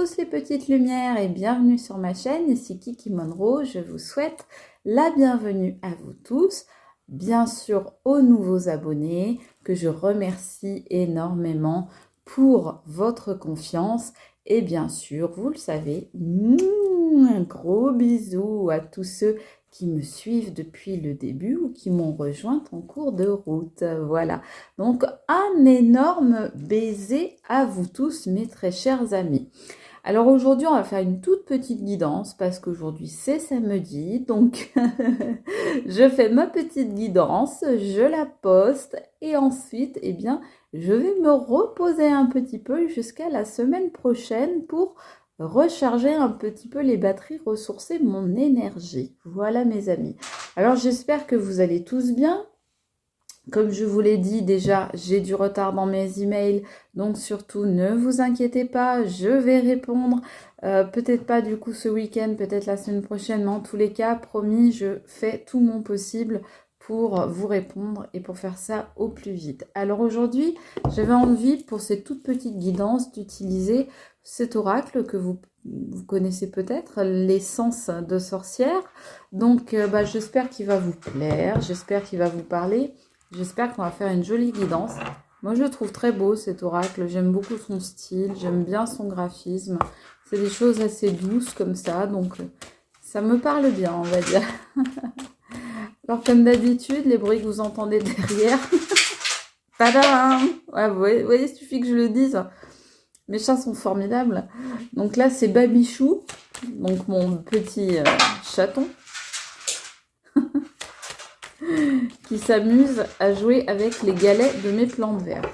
tous les petites lumières et bienvenue sur ma chaîne, ici Kiki Monroe. Je vous souhaite la bienvenue à vous tous, bien sûr aux nouveaux abonnés que je remercie énormément pour votre confiance et bien sûr, vous le savez, un gros bisou à tous ceux qui me suivent depuis le début ou qui m'ont rejointe en cours de route. Voilà, donc un énorme baiser à vous tous mes très chers amis. Alors aujourd'hui on va faire une toute petite guidance parce qu'aujourd'hui c'est samedi, donc je fais ma petite guidance, je la poste et ensuite eh bien je vais me reposer un petit peu jusqu'à la semaine prochaine pour recharger un petit peu les batteries, ressourcer mon énergie. Voilà mes amis. Alors j'espère que vous allez tous bien. Comme je vous l'ai dit déjà, j'ai du retard dans mes emails, donc surtout ne vous inquiétez pas, je vais répondre. Peut-être pas du coup ce week-end, peut-être la semaine prochaine, mais en tous les cas, promis, je fais tout mon possible pour vous répondre et pour faire ça au plus vite. Alors aujourd'hui, j'avais envie pour cette toute petite guidance d'utiliser cet oracle que vous connaissez peut-être, l'essence de sorcière. Donc j'espère qu'il va vous plaire, j'espère qu'il va vous parler. J'espère qu'on va faire une jolie guidance. Moi, je le trouve très beau cet oracle. J'aime beaucoup son style. J'aime bien son graphisme. C'est des choses assez douces comme ça. Donc, ça me parle bien, on va dire. Alors, comme d'habitude, les bruits que vous entendez derrière. Tadam! Ouais, vous voyez, il suffit que je le dise. Mes chats sont formidables. Donc là, c'est Babichou. Donc, mon petit chaton. Qui s'amuse à jouer avec les galets de mes plantes vertes.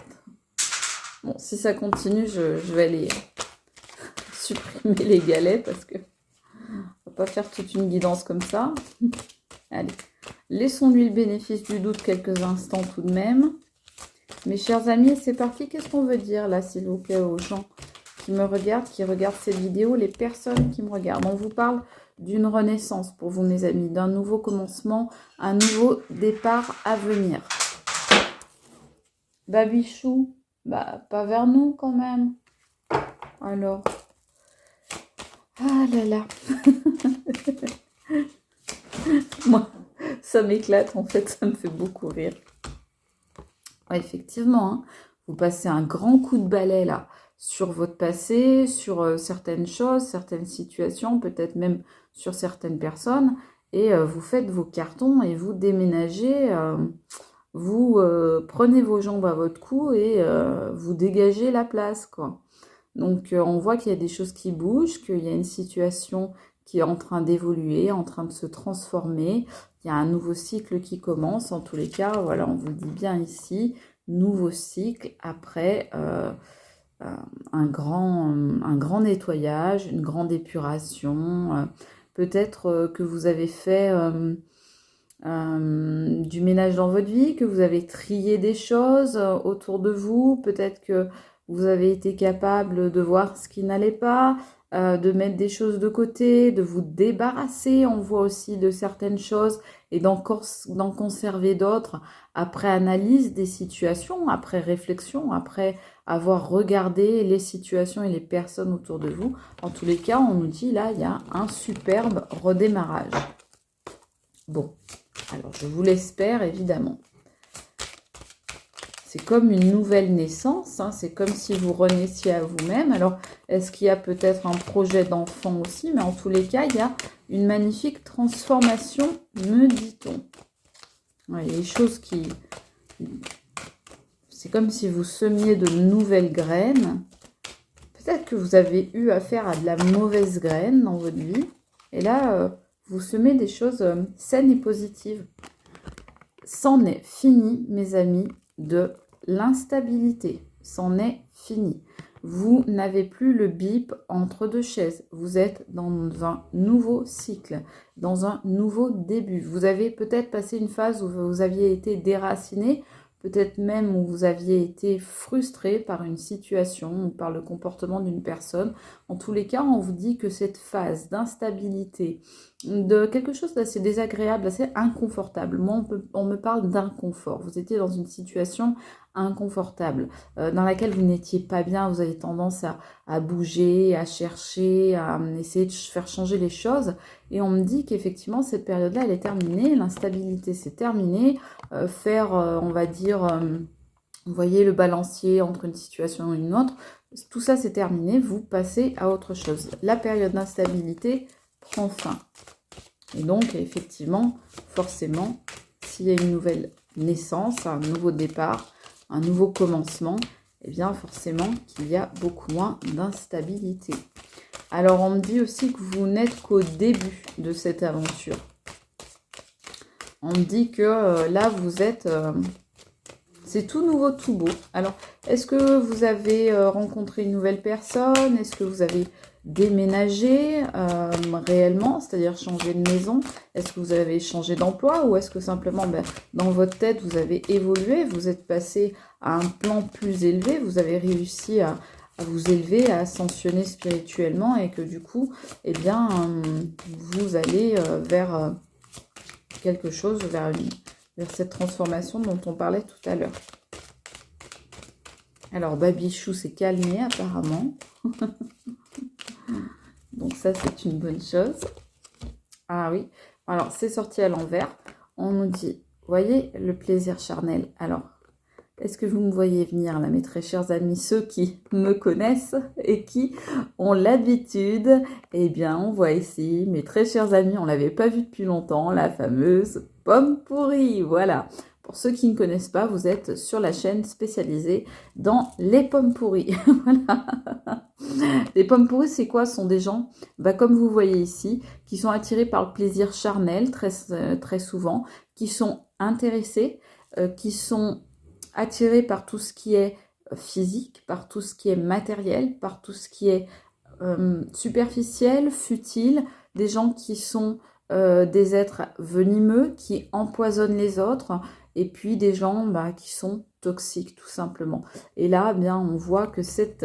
Bon, si ça continue, je vais aller supprimer les galets parce que on va pas faire toute une guidance comme ça. Allez, laissons-lui le bénéfice du doute quelques instants tout de même. Mes chers amis, c'est parti. Qu'est-ce qu'on veut dire là, s'il vous plaît, aux gens qui me regardent, qui regardent cette vidéo, les personnes qui me regardent? On vous parle d'une renaissance pour vous, mes amis, d'un nouveau commencement, un nouveau départ à venir. Babichou, pas vers nous quand même. Alors, ah là là. Moi, ça m'éclate en fait, ça me fait beaucoup rire. Ouais, effectivement, hein, vous passez un grand coup de balai là sur votre passé, sur certaines choses, certaines situations, peut-être même sur certaines personnes, et vous faites vos cartons et vous déménagez, vous prenez vos jambes à votre cou et vous dégagez la place, quoi. Donc on voit qu'il y a des choses qui bougent, qu'il y a une situation qui est en train d'évoluer, en train de se transformer, il y a un nouveau cycle qui commence, en tous les cas, voilà, on vous le dit bien ici, nouveau cycle après un grand nettoyage, une grande épuration, peut-être que vous avez fait du ménage dans votre vie, que vous avez trié des choses autour de vous, peut-être que vous avez été capable de voir ce qui n'allait pas, de mettre des choses de côté, de vous débarrasser, on voit aussi de certaines choses et d'en conserver d'autres après analyse des situations, après réflexion, après avoir regardé les situations et les personnes autour de vous. En tous les cas, on nous dit là, il y a un superbe redémarrage. Bon, alors je vous l'espère évidemment. C'est comme une nouvelle naissance, hein, c'est comme si vous renaissiez à vous-même. Alors, est-ce qu'il y a peut-être un projet d'enfant aussi? Mais en tous les cas, il y a une magnifique transformation, me dit-on. Ouais, les choses qui... C'est comme si vous semiez de nouvelles graines. Peut-être que vous avez eu affaire à de la mauvaise graine dans votre vie. Et là, vous semez des choses saines et positives. C'en est fini, mes amis, de l'instabilité. C'en est fini. Vous n'avez plus le bip entre deux chaises. Vous êtes dans un nouveau cycle, dans un nouveau début. Vous avez peut-être passé une phase où vous aviez été déraciné, peut-être même où vous aviez été frustré par une situation ou par le comportement d'une personne. En tous les cas, on vous dit que cette phase d'instabilité, de quelque chose d'assez désagréable, assez inconfortable. Moi, on me parle d'inconfort. Vous étiez dans une situation inconfortable, dans laquelle vous n'étiez pas bien, vous avez tendance à bouger, à chercher, à essayer de faire changer les choses. Et on me dit qu'effectivement, cette période-là, elle est terminée, l'instabilité, c'est terminé. On va dire, vous voyez le balancier entre une situation et une autre, tout ça c'est terminé, vous passez à autre chose. La période d'instabilité prend fin. Et donc, effectivement, forcément, s'il y a une nouvelle naissance, un nouveau départ, un nouveau commencement, eh bien, forcément qu'il y a beaucoup moins d'instabilité. Alors, on me dit aussi que vous n'êtes qu'au début de cette aventure. On me dit que là, vous êtes... c'est tout nouveau, tout beau. Alors, est-ce que vous avez rencontré une nouvelle personne? Est-ce que vous avez déménager réellement, c'est-à-dire changer de maison? Est-ce que vous avez changé d'emploi ou est-ce que simplement dans votre tête vous avez évolué, vous êtes passé à un plan plus élevé, vous avez réussi à vous élever, à ascensionner spirituellement et que du coup, eh bien, vous allez vers quelque chose, vers cette transformation dont on parlait tout à l'heure. Alors, Babichou s'est calmé apparemment. Donc ça, c'est une bonne chose. Ah oui, alors c'est sorti à l'envers. On nous dit, voyez, le plaisir charnel. Alors, est-ce que vous me voyez venir là, mes très chers amis, ceux qui me connaissent et qui ont l'habitude? Eh bien, on voit ici, mes très chers amis, on ne l'avait pas vu depuis longtemps, la fameuse pomme pourrie, voilà. Pour ceux qui ne connaissent pas, vous êtes sur la chaîne spécialisée dans les pommes pourries. Voilà. Les pommes pourries, c'est quoi? Ce sont des gens, comme vous voyez ici, qui sont attirés par le plaisir charnel très souvent, qui sont intéressés, qui sont attirés par tout ce qui est physique, par tout ce qui est matériel, par tout ce qui est superficiel, futile, des gens qui sont des êtres venimeux, qui empoisonnent les autres, et puis des gens qui sont toxiques tout simplement. Et là, bien, on voit que cette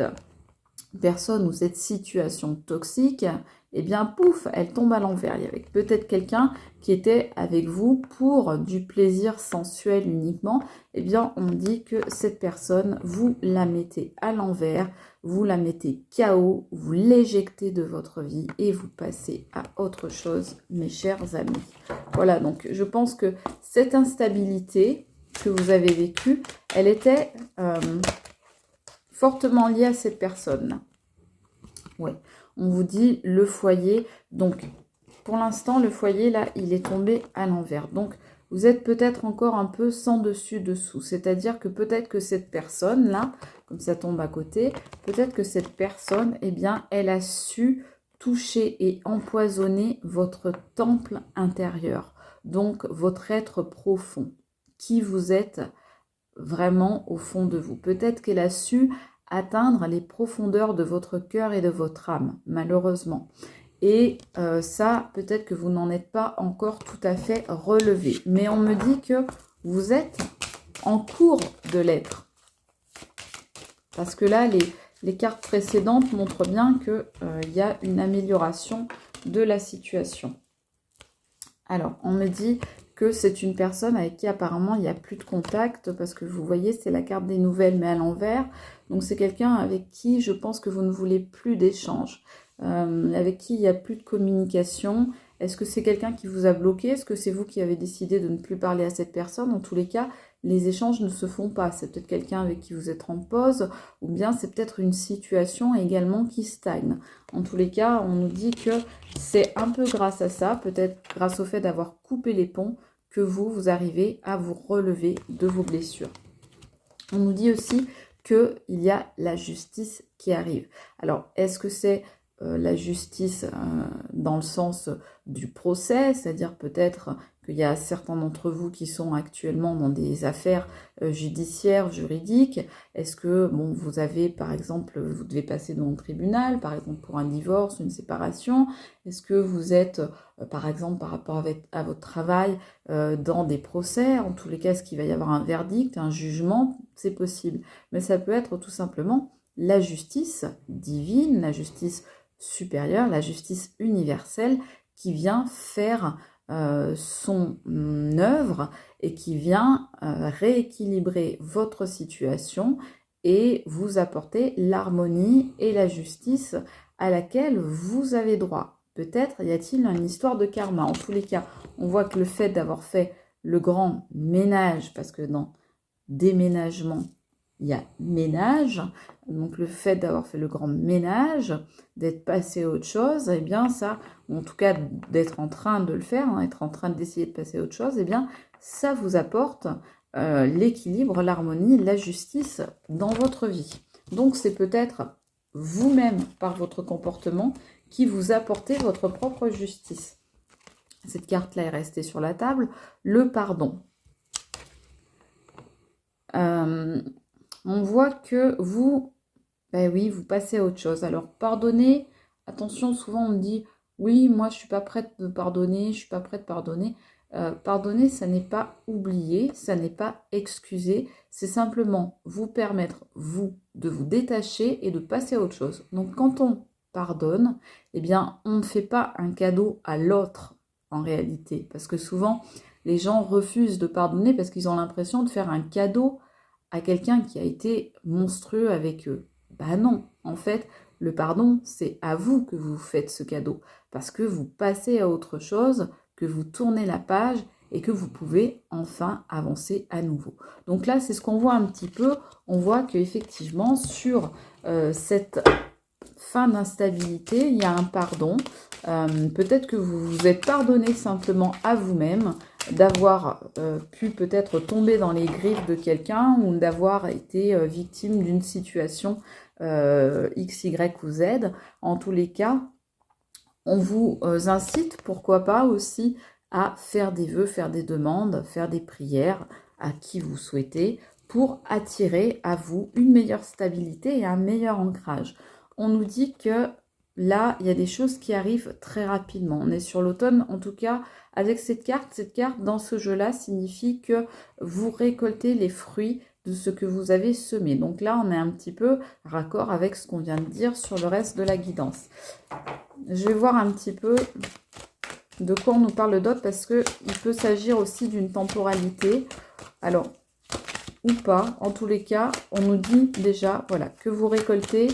personne ou cette situation toxique, eh bien, pouf, elle tombe à l'envers. Il y avait peut-être quelqu'un qui était avec vous pour du plaisir sensuel uniquement. Eh bien, on dit que cette personne, vous la mettez à l'envers, vous la mettez KO, vous l'éjectez de votre vie et vous passez à autre chose, mes chers amis. Voilà, donc je pense que cette instabilité que vous avez vécue, elle était fortement liée à cette personne. Ouais, on vous dit le foyer. Donc, pour l'instant, le foyer, là, il est tombé à l'envers. Donc, vous êtes peut-être encore un peu sans dessus-dessous. C'est-à-dire que peut-être que cette personne-là, comme ça tombe à côté, peut-être que cette personne, eh bien, elle a su toucher et empoisonner votre temple intérieur. Donc, votre être profond, qui vous êtes vraiment au fond de vous. Peut-être qu'elle a su atteindre les profondeurs de votre cœur et de votre âme, malheureusement. Et ça, peut-être que vous n'en êtes pas encore tout à fait relevé. Mais on me dit que vous êtes en cours de l'être. Parce que là, les cartes précédentes montrent bien qu'il y a une amélioration de la situation. Alors, on me dit que c'est une personne avec qui apparemment il n'y a plus de contact, parce que vous voyez, c'est la carte des nouvelles, mais à l'envers. Donc, c'est quelqu'un avec qui je pense que vous ne voulez plus d'échange, avec qui il n'y a plus de communication. Est-ce que c'est quelqu'un qui vous a bloqué? Est-ce que c'est vous qui avez décidé de ne plus parler à cette personne? En tous les cas, les échanges ne se font pas. C'est peut-être quelqu'un avec qui vous êtes en pause, ou bien c'est peut-être une situation également qui stagne. En tous les cas, on nous dit que c'est un peu grâce à ça, peut-être grâce au fait d'avoir coupé les ponts, que vous arrivez à vous relever de vos blessures. On nous dit aussi qu'il y a la justice qui arrive. Alors, est-ce que c'est la justice dans le sens du procès, c'est-à-dire peut-être qu'il y a certains d'entre vous qui sont actuellement dans des affaires judiciaires, juridiques. Est-ce que, bon, vous avez, par exemple, vous devez passer devant le tribunal, par exemple pour un divorce, une séparation? Est-ce que vous êtes, par exemple, par rapport à votre travail, dans des procès? En tous les cas, est-ce qu'il va y avoir un verdict, un jugement? C'est possible. Mais ça peut être tout simplement la justice divine, la justice supérieure, la justice universelle qui vient faire son œuvre et qui vient rééquilibrer votre situation et vous apporter l'harmonie et la justice à laquelle vous avez droit. Peut-être y a-t-il une histoire de karma. En tous les cas, on voit que le fait d'avoir fait le grand ménage, parce que dans déménagement, il y a ménage, donc le fait d'avoir fait le grand ménage, d'être passé à autre chose, eh bien ça, ou en tout cas d'être en train de le faire, hein, être en train d'essayer de passer à autre chose, eh bien ça vous apporte l'équilibre, l'harmonie, la justice dans votre vie. Donc c'est peut-être vous-même, par votre comportement, qui vous apportez votre propre justice. Cette carte-là est restée sur la table. Le pardon. On voit que vous, ben oui, vous passez à autre chose. Alors, pardonner, attention, souvent on me dit, oui, moi je suis pas prête de pardonner, je suis pas prête de pardonner. Pardonner, ça n'est pas oublier, ça n'est pas excuser, c'est simplement vous permettre, vous, de vous détacher et de passer à autre chose. Donc, quand on pardonne, eh bien, on ne fait pas un cadeau à l'autre, en réalité. Parce que souvent, les gens refusent de pardonner parce qu'ils ont l'impression de faire un cadeau à quelqu'un qui a été monstrueux avec eux. Bah non, en fait, le pardon, c'est à vous que vous faites ce cadeau, parce que vous passez à autre chose, que vous tournez la page et que vous pouvez enfin avancer à nouveau. Donc là, c'est ce qu'on voit un petit peu. On voit qu'effectivement, sur cette fin d'instabilité, il y a un pardon. Peut-être que vous vous êtes pardonné simplement à vous-même d'avoir pu peut-être tomber dans les griffes de quelqu'un ou d'avoir été victime d'une situation X, Y ou Z. En tous les cas, on vous incite, pourquoi pas aussi, à faire des vœux, faire des demandes, faire des prières à qui vous souhaitez pour attirer à vous une meilleure stabilité et un meilleur ancrage. On nous dit que là, il y a des choses qui arrivent très rapidement. On est sur l'automne, en tout cas, avec cette carte dans ce jeu-là signifie que vous récoltez les fruits de ce que vous avez semé. Donc là, on est un petit peu raccord avec ce qu'on vient de dire sur le reste de la guidance. Je vais voir un petit peu de quoi on nous parle d'autre parce qu'il peut s'agir aussi d'une temporalité. Alors, ou pas, en tous les cas, on nous dit déjà voilà, que vous récoltez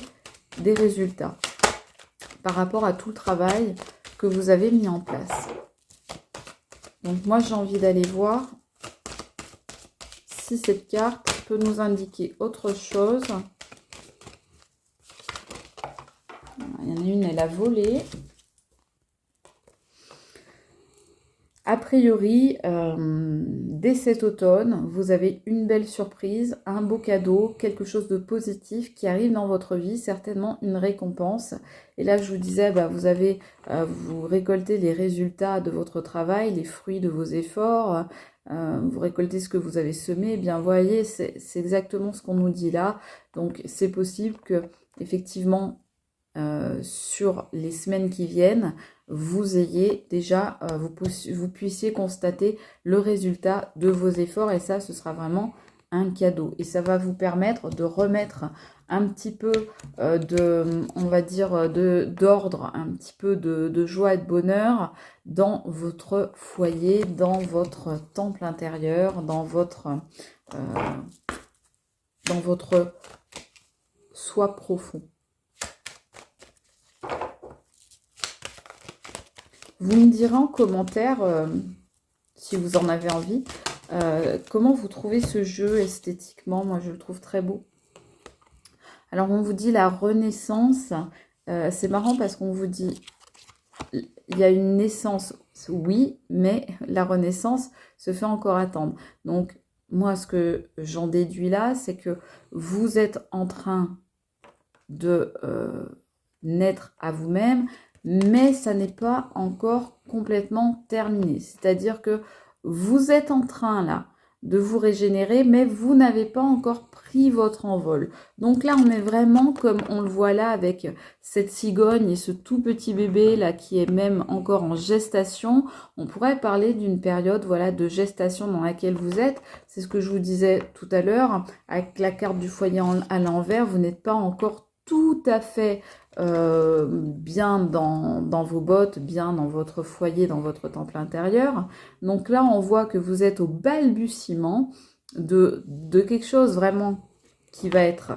des résultats par rapport à tout le travail que vous avez mis en place. Donc moi, j'ai envie d'aller voir si cette carte peut nous indiquer autre chose. Il y en a une, elle a volé. A priori, dès cet automne, vous avez une belle surprise, un beau cadeau, quelque chose de positif qui arrive dans votre vie, certainement une récompense. Et là, je vous disais, vous récoltez les résultats de votre travail, les fruits de vos efforts, vous récoltez ce que vous avez semé. Eh bien, vous voyez, c'est exactement ce qu'on nous dit là. Donc, c'est possible que, effectivement, sur les semaines qui viennent, vous ayez déjà, vous puissiez constater le résultat de vos efforts et ça, ce sera vraiment un cadeau. Et ça va vous permettre de remettre un petit peu on va dire, d'ordre, un petit peu de joie et de bonheur dans votre foyer, dans votre temple intérieur, dans votre soi profond. Vous me direz en commentaire, si vous en avez envie, comment vous trouvez ce jeu esthétiquement. Moi, je le trouve très beau. Alors, on vous dit la renaissance. C'est marrant parce qu'on vous dit, il y a une naissance, oui, mais la renaissance se fait encore attendre. Donc, moi, ce que j'en déduis là, c'est que vous êtes en train de naître à vous-même, mais ça n'est pas encore complètement terminé. C'est-à-dire que vous êtes en train là de vous régénérer, mais vous n'avez pas encore pris votre envol. Donc là, on est vraiment comme on le voit là avec cette cigogne et ce tout petit bébé là qui est même encore en gestation. On pourrait parler d'une période voilà, de gestation dans laquelle vous êtes. C'est ce que je vous disais tout à l'heure. Avec la carte du foyer à l'envers, vous n'êtes pas encore tout à fait bien dans vos bottes, bien dans votre foyer, dans votre temple intérieur. Donc là, on voit que vous êtes au balbutiement de quelque chose vraiment qui va être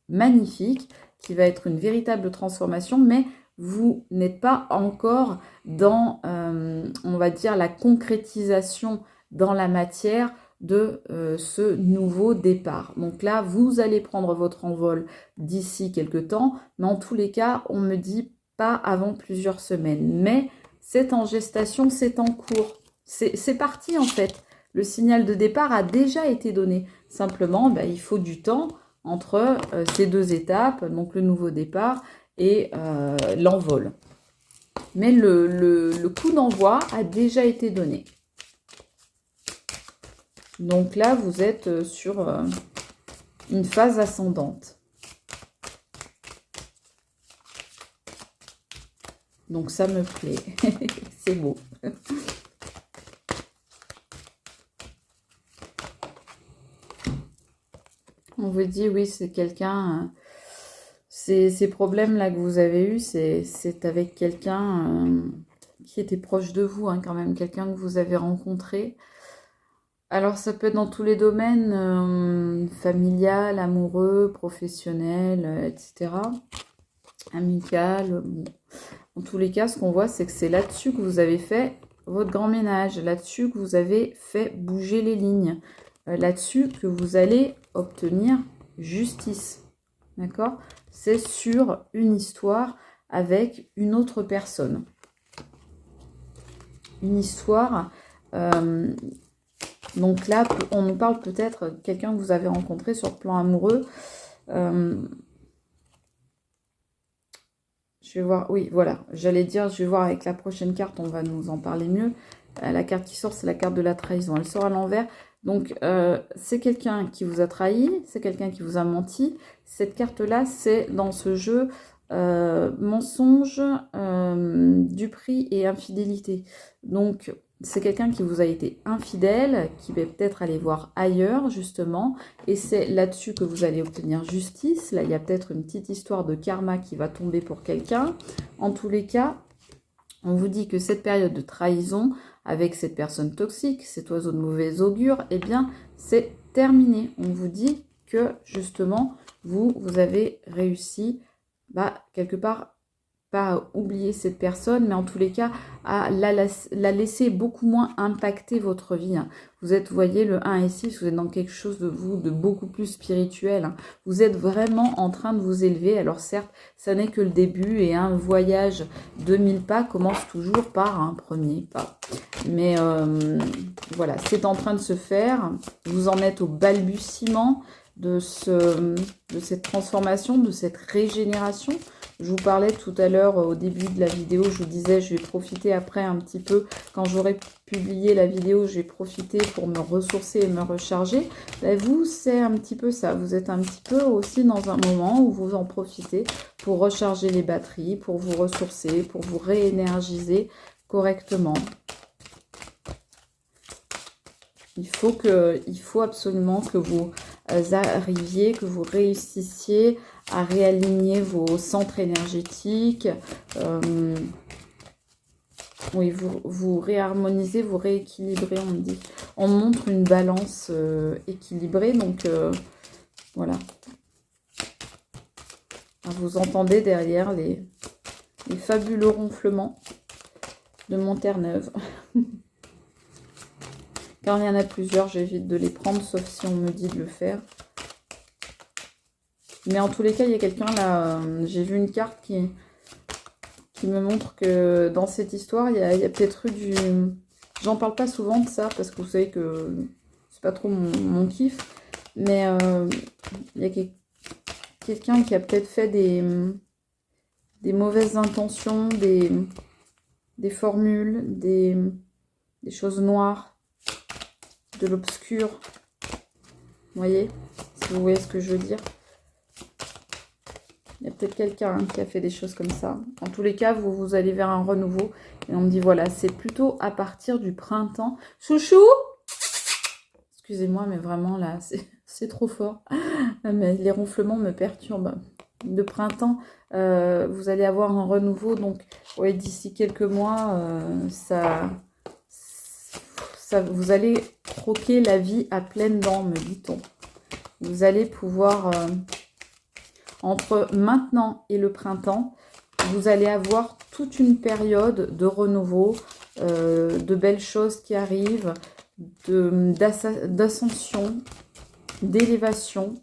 magnifique, qui va être une véritable transformation, mais vous n'êtes pas encore dans, on va dire, la concrétisation dans la matière de ce nouveau départ. Donc là, vous allez prendre votre envol d'ici quelques temps, mais en tous les cas, on me dit pas avant plusieurs semaines. Mais c'est en gestation, c'est en cours. C'est parti en fait. Le signal de départ a déjà été donné. Simplement, ben, il faut du temps entre ces deux étapes, donc le nouveau départ et l'envol. Mais le coup d'envoi a déjà été donné. Donc là, vous êtes sur une phase ascendante. Donc ça me plaît. C'est beau. On vous dit, oui, c'est quelqu'un... Ces problèmes-là que vous avez eus, c'est avec quelqu'un qui était proche de vous, hein, quand même. Quelqu'un que vous avez rencontré. Alors, ça peut être dans tous les domaines, familial, amoureux, professionnel, etc. Amical. Bon. En tous les cas, ce qu'on voit, c'est que c'est là-dessus que vous avez fait votre grand ménage. Là-dessus que vous avez fait bouger les lignes. Là-dessus que vous allez obtenir justice. D'accord? C'est sur une histoire avec une autre personne. Une histoire... donc là, on nous parle peut-être de quelqu'un que vous avez rencontré sur le plan amoureux. Je vais voir, oui, voilà. J'allais dire, je vais voir avec la prochaine carte, on va nous en parler mieux. La carte qui sort, c'est la carte de la trahison. Elle sort à l'envers. Donc, c'est quelqu'un qui vous a trahi, c'est quelqu'un qui vous a menti. Cette carte-là, c'est dans ce jeu mensonge, duperie et infidélité. Donc, c'est quelqu'un qui vous a été infidèle, qui va peut-être aller voir ailleurs, justement. Et c'est là-dessus que vous allez obtenir justice. Là, il y a peut-être une petite histoire de karma qui va tomber pour quelqu'un. En tous les cas, on vous dit que cette période de trahison avec cette personne toxique, cet oiseau de mauvais augure, eh bien, c'est terminé. On vous dit que, justement, vous avez réussi, quelque part, pas à oublier cette personne, mais en tous les cas, à la laisser beaucoup moins impacter votre vie. Vous êtes, vous voyez, le 1 et 6, vous êtes dans quelque chose de vous, de beaucoup plus spirituel. Vous êtes vraiment en train de vous élever. Alors certes, ça n'est que le début et un voyage de 1000 pas commence toujours par un premier pas. Mais voilà, c'est en train de se faire. Vous en êtes au balbutiement de cette transformation, de cette régénération. Je vous parlais tout à l'heure au début de la vidéo, je vous disais, je vais profiter après un petit peu, quand j'aurai publié la vidéo, je vais profiter pour me ressourcer et me recharger. Vous, c'est un petit peu ça, vous êtes un petit peu aussi dans un moment où vous en profitez pour recharger les batteries, pour vous ressourcer, pour vous réénergiser correctement. Il faut absolument que vous arriviez, que vous réussissiez à réaligner vos centres énergétiques. Oui, vous réharmonisez, vous rééquilibrez, on dit. On montre une balance équilibrée, donc voilà. Vous entendez derrière les fabuleux ronflements de mon Terre-Neuve. Quand il y en a plusieurs, j'évite de les prendre, sauf si on me dit de le faire. Mais en tous les cas, il y a quelqu'un là, j'ai vu une carte qui me montre que dans cette histoire, il y a peut-être eu du... J'en parle pas souvent de ça, parce que vous savez que c'est pas trop mon kiff. Mais il y a quelqu'un qui a peut-être fait des mauvaises intentions, des formules, des choses noires. de l'obscur. Vous voyez? Si vous voyez ce que je veux dire. Il y a peut-être quelqu'un qui a fait des choses comme ça. En tous les cas, vous allez vers un renouveau. Et on me dit, voilà, c'est plutôt à partir du printemps. Chouchou! Excusez-moi, mais vraiment, là, c'est trop fort. Mais les ronflements me perturbent. De printemps, vous allez avoir un renouveau. Donc, ouais, d'ici quelques mois, vous allez croquer la vie à pleines dents, me dit-on. Vous allez pouvoir... entre maintenant et le printemps, vous allez avoir toute une période de renouveau, de belles choses qui arrivent, d'ascension, d'élévation,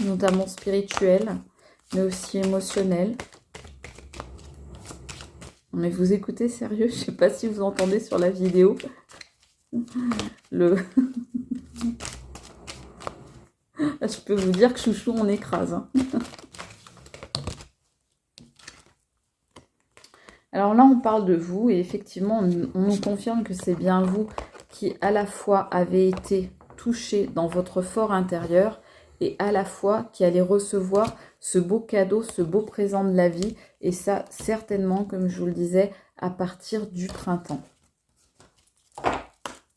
notamment spirituelle, mais aussi émotionnelle. Mais vous écoutez, sérieux, je ne sais pas si vous entendez sur la vidéo. Je peux vous dire que chouchou, on écrase. Hein. Alors là, on parle de vous et effectivement, on nous confirme que c'est bien vous qui à la fois avez été touché dans votre fort intérieur et à la fois qui allez recevoir ce beau cadeau, ce beau présent de la vie. Et ça, certainement, comme je vous le disais, à partir du printemps.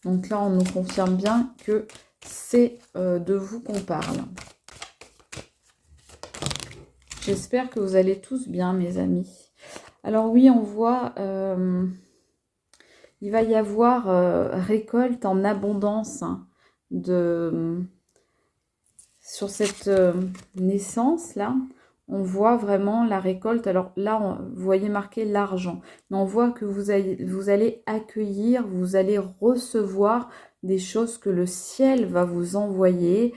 Donc là, on nous confirme bien que c'est de vous qu'on parle. J'espère que vous allez tous bien, mes amis. Alors oui, on voit, il va y avoir récolte en abondance hein, sur cette naissance-là. On voit vraiment la récolte. Alors là, vous voyez marqué l'argent. Mais on voit que vous allez accueillir, vous allez recevoir des choses que le ciel va vous envoyer.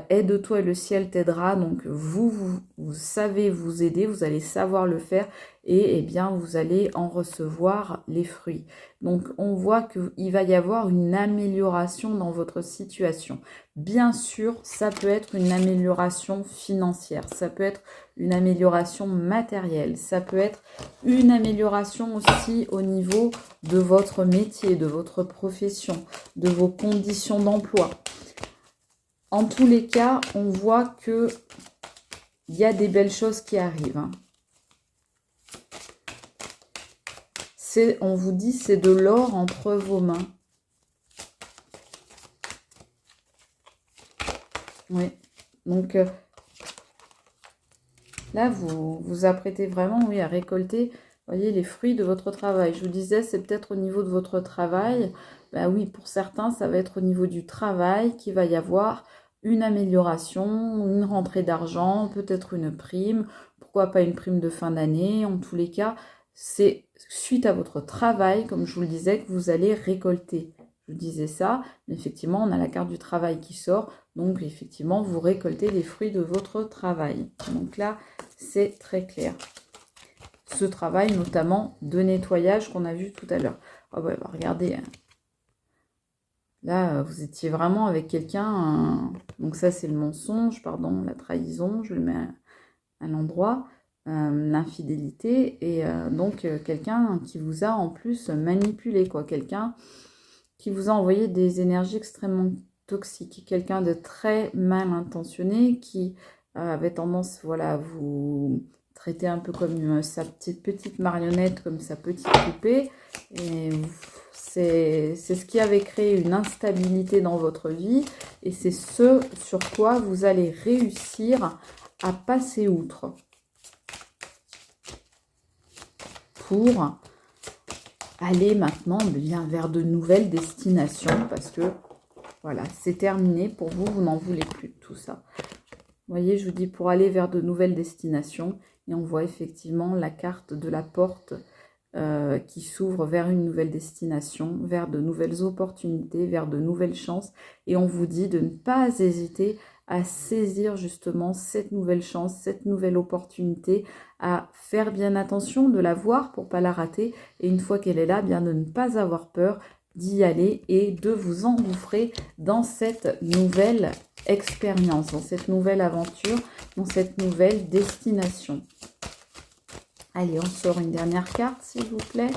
Aide-toi et le ciel t'aidera. Donc vous savez vous aider, vous allez savoir le faire. Et eh bien, vous allez en recevoir les fruits. Donc, on voit qu'il va y avoir une amélioration dans votre situation. Bien sûr, ça peut être une amélioration financière, ça peut être une amélioration matérielle, ça peut être une amélioration aussi au niveau de votre métier, de votre profession, de vos conditions d'emploi. En tous les cas, on voit qu'il y a des belles choses qui arrivent. Hein. On vous dit, c'est de l'or entre vos mains. Oui. Donc, là, vous vous apprêtez vraiment, oui, à récolter, voyez, les fruits de votre travail. Je vous disais, c'est peut-être au niveau de votre travail. Ben oui, pour certains, ça va être au niveau du travail qu'il va y avoir une amélioration, une rentrée d'argent, peut-être une prime. Pourquoi pas une prime de fin d'année? En tous les cas, c'est suite à votre travail, comme je vous le disais, que vous allez récolter. Je vous disais ça, mais effectivement, on a la carte du travail qui sort. Donc, effectivement, vous récoltez les fruits de votre travail. Donc là, c'est très clair. Ce travail, notamment de nettoyage qu'on a vu tout à l'heure. Oh bah, regardez. Là, vous étiez vraiment avec quelqu'un. Donc ça, c'est le mensonge, pardon, la trahison. Je le mets à l'endroit. L'infidélité et donc quelqu'un qui vous a en plus manipulé, quoi, quelqu'un qui vous a envoyé des énergies extrêmement toxiques, quelqu'un de très mal intentionné qui avait tendance, voilà, à vous traiter un peu comme sa petite marionnette, comme sa petite poupée, et c'est ce qui avait créé une instabilité dans votre vie, et c'est ce sur quoi vous allez réussir à passer outre. Pour aller maintenant bien vers de nouvelles destinations parce que voilà, c'est terminé pour vous, vous n'en voulez plus de tout ça. Vous voyez, je vous dis pour aller vers de nouvelles destinations et on voit effectivement la carte de la porte qui s'ouvre vers une nouvelle destination, vers de nouvelles opportunités, vers de nouvelles chances et on vous dit de ne pas hésiter à saisir justement cette nouvelle chance, cette nouvelle opportunité, à faire bien attention de la voir pour ne pas la rater. Et une fois qu'elle est là, bien de ne pas avoir peur d'y aller et de vous engouffrer dans cette nouvelle expérience, dans cette nouvelle aventure, dans cette nouvelle destination. Allez, on sort une dernière carte, s'il vous plaît.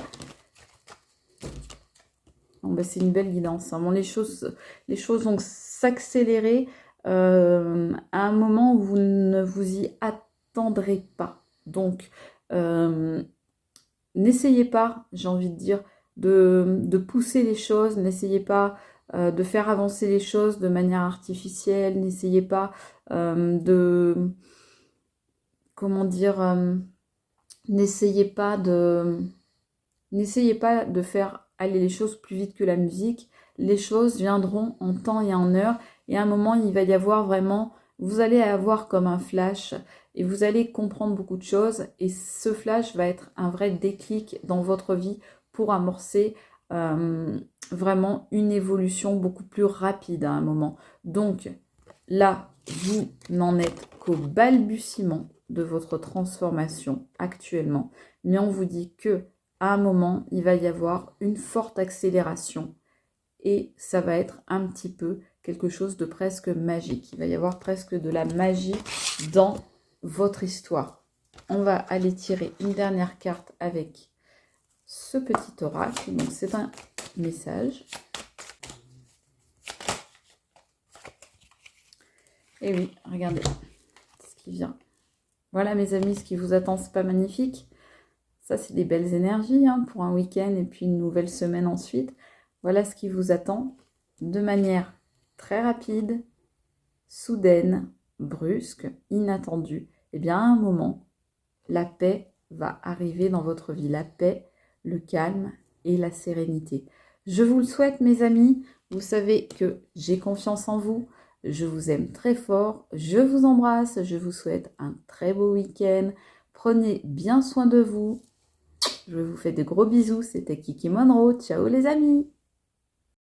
Bon, bah, c'est une belle guidance. Hein. Bon, les choses vont s'accélérer à un moment où vous ne vous y attendrez pas. Donc, n'essayez pas, j'ai envie de dire, de pousser les choses. N'essayez pas de faire avancer les choses de manière artificielle. N'essayez pas comment dire, n'essayez pas de faire aller les choses plus vite que la musique. Les choses viendront en temps et en heure. Et à un moment, il va y avoir vraiment, vous allez avoir comme un flash et vous allez comprendre beaucoup de choses. Et ce flash va être un vrai déclic dans votre vie pour amorcer vraiment une évolution beaucoup plus rapide à un moment. Donc là, vous n'en êtes qu'au balbutiement de votre transformation actuellement. Mais on vous dit que à un moment, il va y avoir une forte accélération et ça va être un petit peu quelque chose de presque magique. Il va y avoir presque de la magie dans votre histoire. On va aller tirer une dernière carte avec ce petit oracle. Donc c'est un message. Et oui, regardez ce qui vient. Voilà mes amis, ce qui vous attend, c'est pas magnifique? Ça, c'est des belles énergies hein, pour un week-end et puis une nouvelle semaine ensuite. Voilà ce qui vous attend de manière très rapide, soudaine, brusque, inattendue. Et bien à un moment, la paix va arriver dans votre vie. La paix, le calme et la sérénité. Je vous le souhaite mes amis. Vous savez que j'ai confiance en vous. Je vous aime très fort. Je vous embrasse. Je vous souhaite un très beau week-end. Prenez bien soin de vous. Je vous fais de gros bisous. C'était Kiki Monroe. Ciao les amis.